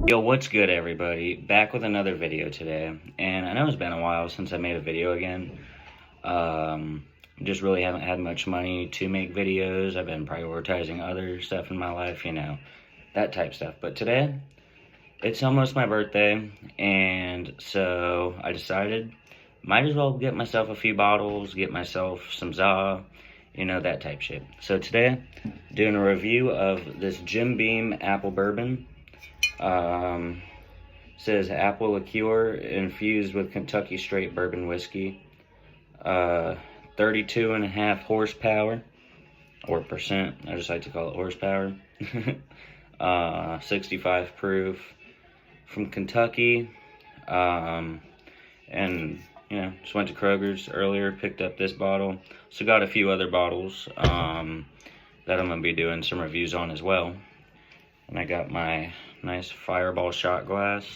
Yo, what's good, everybody? Back with another video today, and I know it's been a while since I made a video again. Just really haven't had much money to make videos. I've been prioritizing other stuff in my life, that type stuff. But today, it's almost my birthday, and so I decided, might as well get myself a few bottles, get myself some ZA, that type shit. So today, doing a review of this Jim Beam apple bourbon. Says apple liqueur infused with Kentucky straight bourbon whiskey. 32.5 horsepower, or percent. I just like to call it horsepower. 65 proof from Kentucky. And just went to Kroger's earlier, picked up this bottle. So got a few other bottles that I'm gonna be doing some reviews on as well. And I got my nice Fireball shot glass,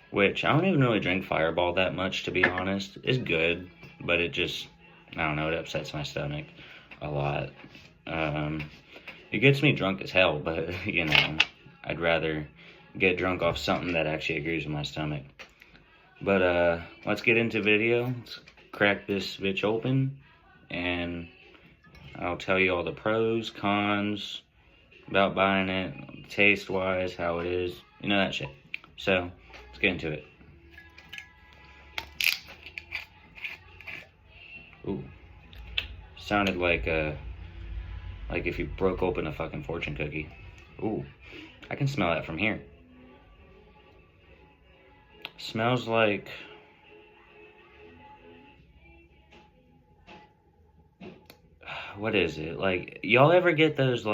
which I don't even really drink Fireball that much, to be honest. It's good, but it just, I don't know, it upsets my stomach a lot. It gets me drunk as hell, but, I'd rather get drunk off something that actually agrees with my stomach. But, let's get into video. Let's crack this bitch open, and I'll tell you all the pros, cons, about buying it, taste-wise, how it is, that shit. So, let's get into it. Ooh. Sounded like if you broke open a fucking fortune cookie. Ooh. I can smell that from here. Smells like... What is it? Like, y'all ever get those,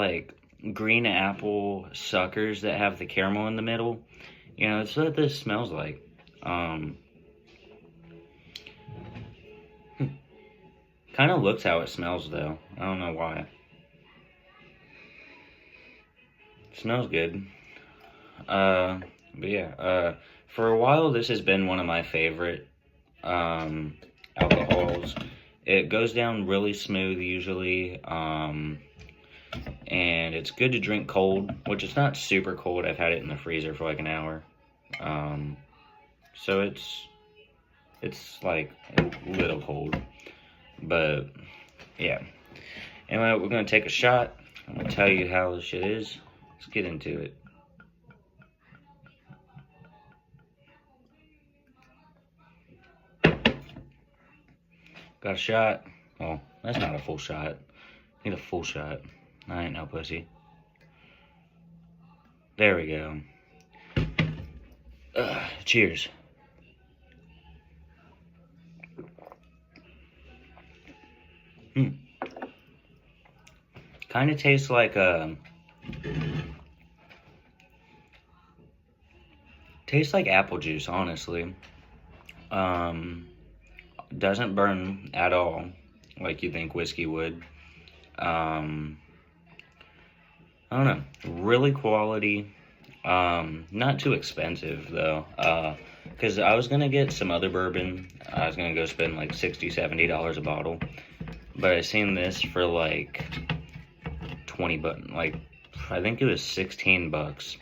green apple suckers that have the caramel in the middle? It's what this smells like. Kind of looks how it smells, though. I don't know why. Smells good. But yeah, for a while, this has been one of my favorite alcohols. It goes down really smooth, usually. And it's good to drink cold, which it's not super cold. I've had it in the freezer for like an hour. So it's like a little cold, but yeah. Anyway, we're gonna take a shot. I'm gonna tell you how this shit is. Let's get into it. Got a shot. Oh, that's not a full shot. Need a full shot. I ain't no pussy. There we go. Cheers. Kind of tastes like apple juice, honestly. Doesn't burn at all, like you think whiskey would. I don't know, really quality, not too expensive though, because I was gonna get some other bourbon. I was gonna go spend like $60-$70 a bottle, but I seen this for like 20 bucks, I think it was 16 bucks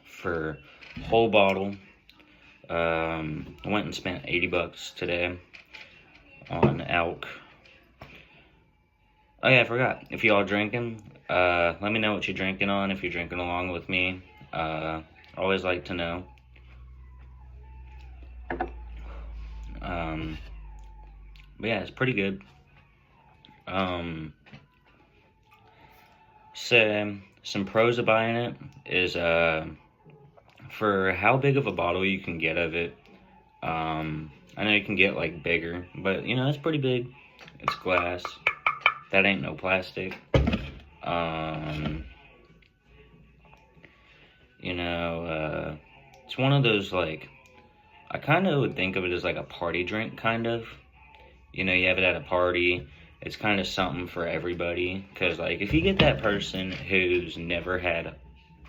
for whole bottle. I went and spent 80 bucks today on Elk. Oh yeah, I forgot. If y'all drinking, let me know what you're drinking on, if you're drinking along with me. Always like to know. But yeah, it's pretty good. So, some pros of buying it is, for how big of a bottle you can get of it. I know you can get like bigger, but it's pretty big. It's glass. That ain't no plastic. It's one of those, I kind of would think of it as like a party drink, kind of. You have it at a party. It's kind of something for everybody. Because, if you get that person who's never had,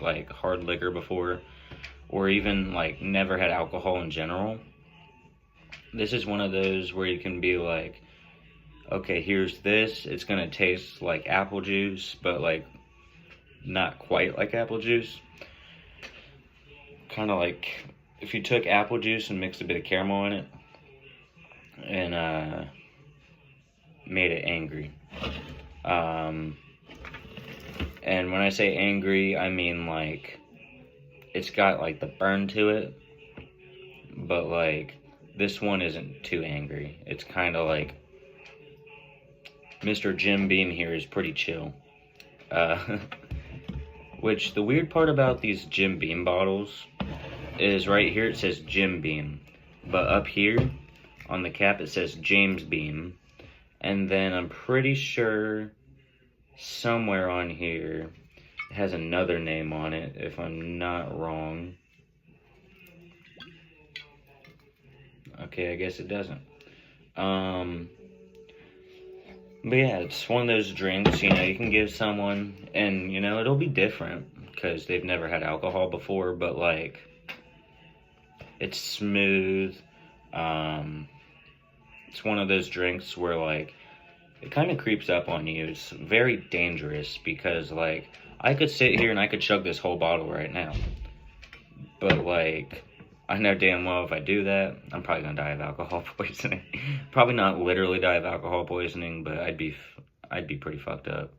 hard liquor before, or even, never had alcohol in general, this is one of those where you can be like, okay, here's this. It's going to taste like apple juice, but, not quite like apple juice. kind of like if you took apple juice and mixed a bit of caramel in it and made it angry. And when I say angry, I mean like it's got like the burn to it, but like this one isn't too angry. It's kind of like Mr. Jim Beam here is pretty chill. Which the weird part about these Jim Beam bottles is right here it says Jim Beam, but up here on the cap it says James Beam, and then I'm pretty sure somewhere on here it has another name on it, if I'm not wrong. Okay, I guess it doesn't. But yeah, it's one of those drinks, you know, you can give someone, and, you know, it'll be different, because they've never had alcohol before, but, like, it's smooth. It's one of those drinks where, like, it kind of creeps up on you. It's very dangerous, because, like, I could sit here and I could chug this whole bottle right now. But, like, I know damn well if I do that, I'm probably gonna die of alcohol poisoning. Probably not literally die of alcohol poisoning, but I'd be pretty fucked up.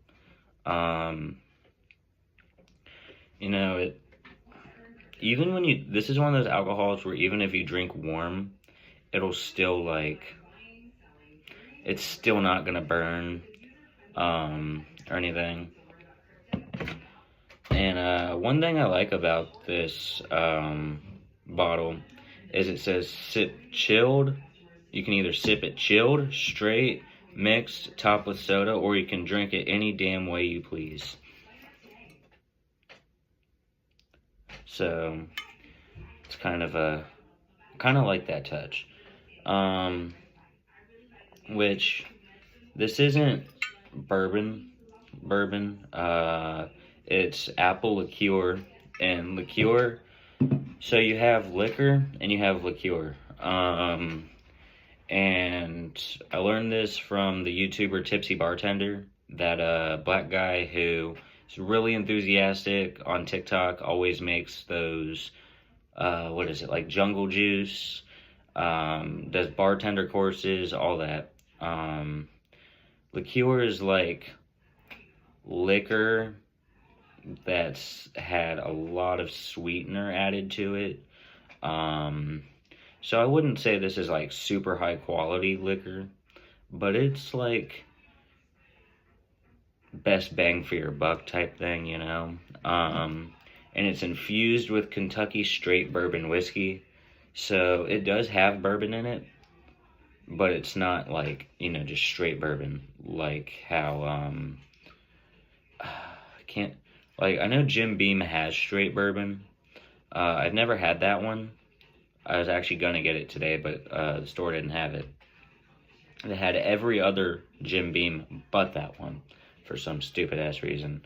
You know, even when this is one of those alcohols where even if you drink warm, it'll still like, it's still not gonna burn, or anything. And one thing I like about this bottle is it says sip chilled. You can either sip it chilled, straight, mixed, topped with soda, or you can drink it any damn way you please. So it's kind of like that touch. Which this isn't bourbon. It's apple liqueur, and liqueur. So you have liquor and you have liqueur. And I learned this from the YouTuber Tipsy Bartender, that black guy who is really enthusiastic on TikTok, always makes those, like jungle juice, does bartender courses, all that. Liqueur is like liquor that's had a lot of sweetener added to it. So I wouldn't say this is like super high quality liquor, but it's like best bang for your buck type thing, you know? And it's infused with Kentucky straight bourbon whiskey. So it does have bourbon in it, but it's not like, you know, just straight bourbon, like how, I know Jim Beam has straight bourbon. I've never had that one. I was actually gonna get it today, but the store didn't have it. They had every other Jim Beam but that one for some stupid ass reason.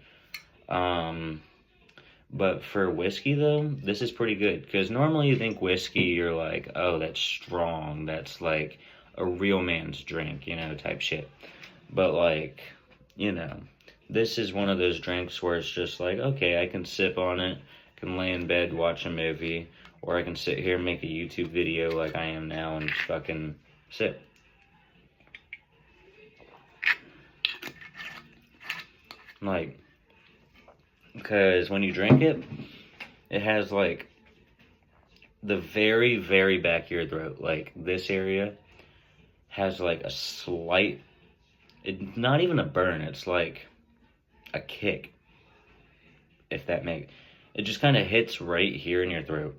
But for whiskey though, this is pretty good, because normally you think whiskey, you're like, oh, that's strong, that's like a real man's drink, you know, type shit. But like, you know, this is one of those drinks where it's just like, okay, I can sip on it, can lay in bed, watch a movie, or I can sit here and make a YouTube video like I am now and just fucking sip. Like, because when you drink it, it has like the very, very back of your throat, like this area has like a slight, it's not even a burn, it's like a kick, if that makes, it just kind of hits right here in your throat.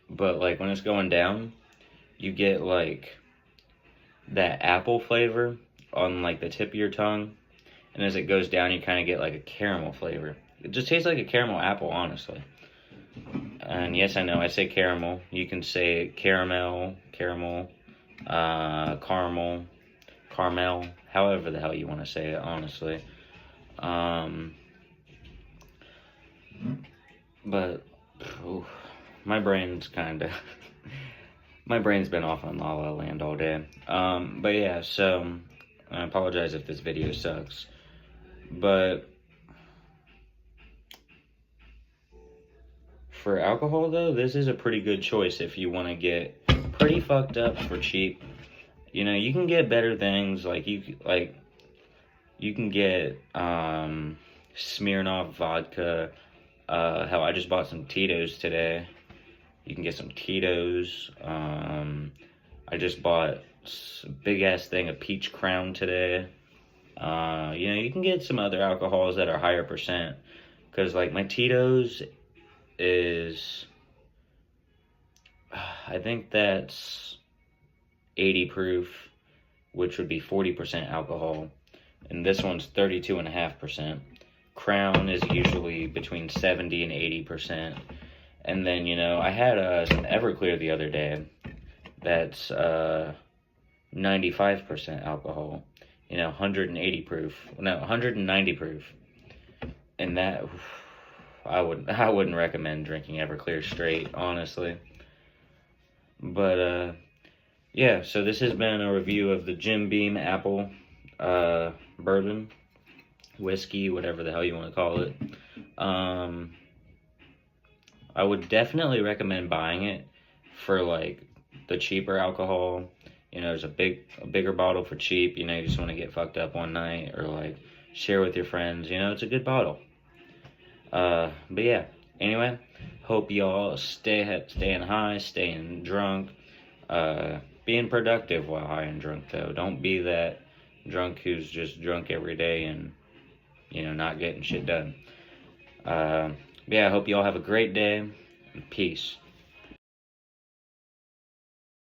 But like when it's going down, you get like that apple flavor on like the tip of your tongue, and as it goes down, you kind of get like a caramel flavor. It just tastes like a caramel apple, honestly. And yes, I know I say caramel. You can say caramel, caramel, however the hell you want to say it, honestly. But oof, my brain's been off on La La Land all day. But yeah, so I apologize if this video sucks, but for alcohol though, this is a pretty good choice if you want to get pretty fucked up for cheap. You know, you can get better things like you can get Smirnoff vodka. Hell, I just bought some Tito's today. You can get some Tito's. I just bought a big ass thing of Peach Crown today. You know, you can get some other alcohols that are higher percent. Because, like, my Tito's is, I think that's 80 proof, which would be 40% alcohol. And this one's 32.5%. Crown is usually between 70 and 80%. And then, you know, I had some Everclear the other day that's 95% alcohol. You know, 180 proof. No, 190 proof. And that, I wouldn't recommend drinking Everclear straight, honestly. But, yeah, so this has been a review of the Jim Beam Apple bourbon, whiskey, whatever the hell you want to call it. I would definitely recommend buying it for, like, the cheaper alcohol. You know, there's a bigger bottle for cheap. You know, you just want to get fucked up one night or, like, share with your friends. You know, it's a good bottle. But yeah, anyway, hope y'all staying high, staying drunk, being productive while high and drunk, though. Don't be that drunk who's just drunk every day and, you know, not getting shit done. Yeah, I hope y'all have a great day. Peace.